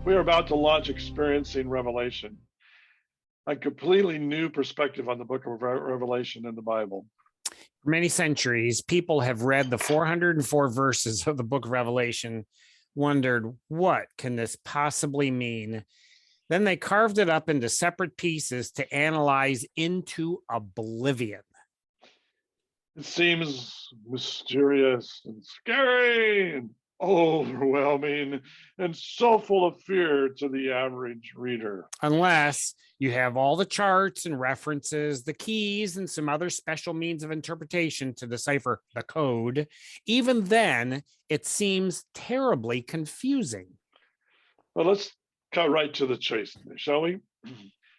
We are about to launch Experiencing Revelation, a completely new perspective on the book of Revelation in the Bible. For many centuries, people have read the 404 verses of the book of Revelation, wondered, what can this possibly mean? Then they carved it up into separate pieces to analyze into oblivion. It seems mysterious and scary and overwhelming and so full of fear to the average reader. Unless you have all the charts and references, the keys, and some other special means of interpretation to decipher the code. Even then, it seems terribly confusing. But let's cut right to the chase, shall we?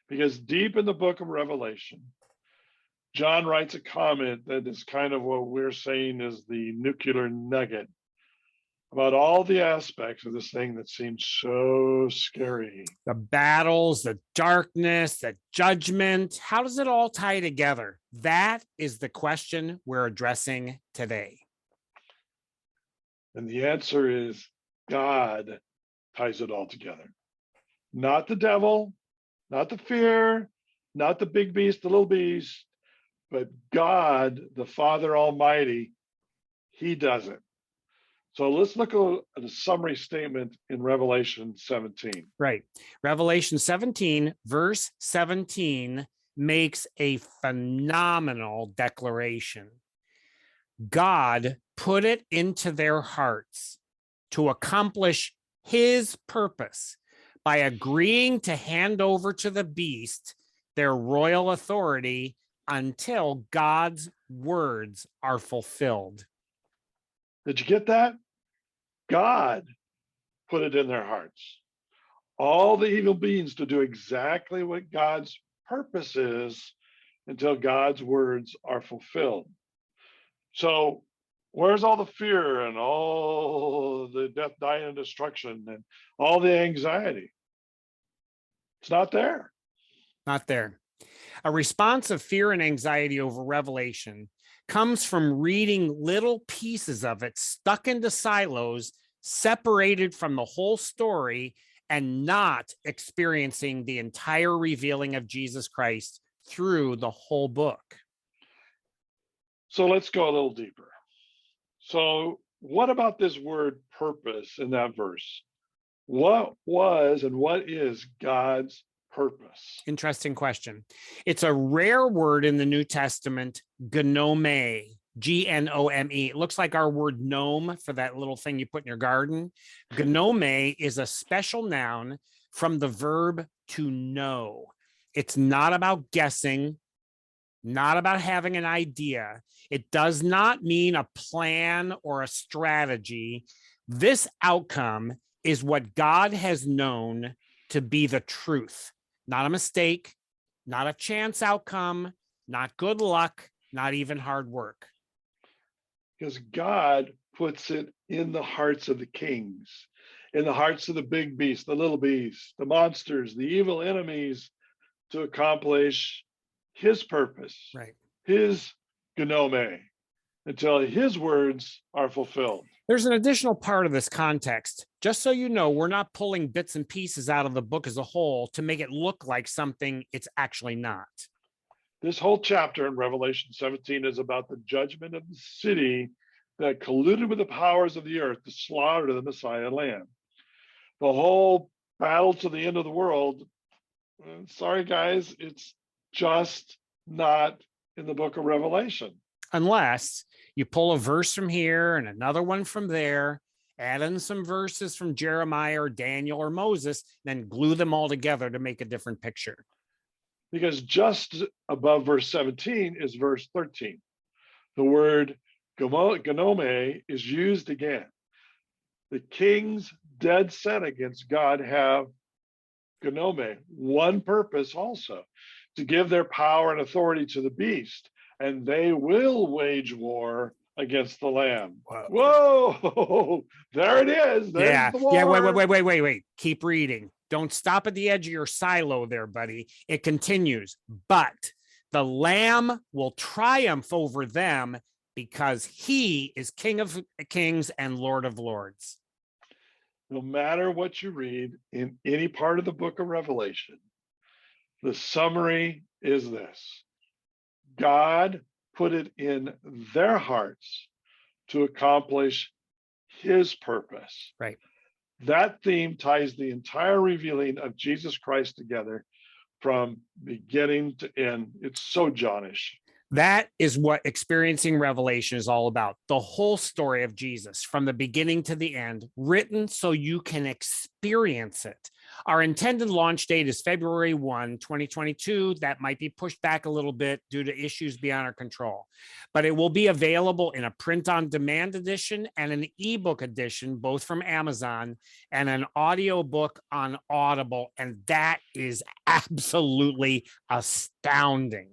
Because deep in the book of Revelation, John writes a comment that is kind of what we're saying is the nuclear nugget about all the aspects of this thing that seems so scary. The battles, the darkness, the judgment. How does it all tie together? That is the question we're addressing today. And the answer is God ties it all together. Not the devil, not the fear, not the big beast, the little beast, but God, the Father Almighty, He does it. So let's look at a summary statement in Revelation 17. Right. Revelation 17, verse 17 makes a phenomenal declaration. God put it into their hearts to accomplish His purpose by agreeing to hand over to the beast their royal authority until God's words are fulfilled. Did you get that? God put it in their hearts. All the evil beings to do exactly what God's purpose is until God's words are fulfilled. So where's all the fear and all the death, dying, and destruction and all the anxiety? It's not there. Not there. A response of fear and anxiety over Revelation comes from reading little pieces of it stuck into silos, separated from the whole story, and not experiencing the entire revealing of Jesus Christ through the whole book. So let's go a little deeper. So what about this word purpose in that verse? What was and what is God's purpose? Interesting question. It's a rare word in the New Testament, gnome, Gnome. It looks like our word gnome for that little thing you put in your garden. Gnome is a special noun from the verb to know. It's not about guessing, not about having an idea. It does not mean a plan or a strategy. This outcome is what God has known to be the truth. Not a mistake, not a chance outcome, not good luck, not even hard work. Because God puts it in the hearts of the kings, in the hearts of the big beast, the little beast, the monsters, the evil enemies, to accomplish His purpose, right? His gnome, until His words are fulfilled. There's an additional part of this context. Just so you know, we're not pulling bits and pieces out of the book as a whole to make it look like something it's actually not. This whole chapter in Revelation 17 is about the judgment of the city that colluded with the powers of the earth to slaughter the Messiah Lamb. The whole battle to the end of the world, sorry guys, it's just not in the book of Revelation. Unless you pull a verse from here and another one from there, add in some verses from Jeremiah or Daniel or Moses, then glue them all together to make a different picture. Because just above verse 17 is verse 13. The word gnome is used again. The kings dead set against God have gnome, one purpose also, to give their power and authority to the beast, and they will wage war against the Lamb. Whoa, there it is. There's the war. Yeah, wait. Keep reading. Don't stop at the edge of your silo there, buddy. It continues. But the Lamb will triumph over them because He is King of Kings and Lord of Lords. No matter what you read in any part of the book of Revelation, the summary is this: God put it in their hearts to accomplish his purpose. Right. That theme ties the entire revealing of Jesus Christ together from beginning to end. It's so Johnish. That is what experiencing Revelation is all about. The whole story of Jesus from the beginning to the end, written so you can experience it. Our intended launch date is February 1, 2022. That might be pushed back a little bit due to issues beyond our control, but it will be available in a print on demand edition and an ebook edition, both from Amazon, and an audiobook on Audible. And that is absolutely astounding.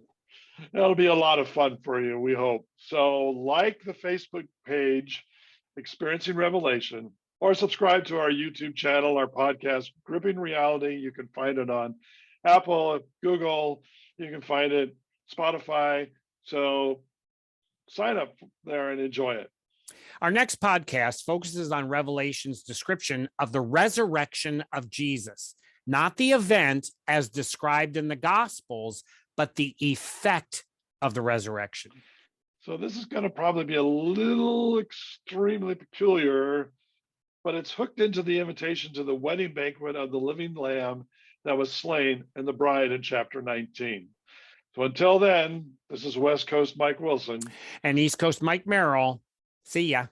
That'll be a lot of fun for you, we hope. So like the Facebook page, Experiencing Revelation, or subscribe to our YouTube channel, our podcast, Gripping Reality. You can find it on Apple, Google, you can find it, Spotify. So sign up there and enjoy it. Our next podcast focuses on Revelation's description of the resurrection of Jesus, not the event as described in the Gospels, but the effect of the resurrection. So this is going to probably be a little extremely peculiar, but it's hooked into the invitation to the wedding banquet of the living Lamb that was slain and the bride in chapter 19. So until then, this is West Coast Mike Wilson And East Coast Mike Merrill. See ya.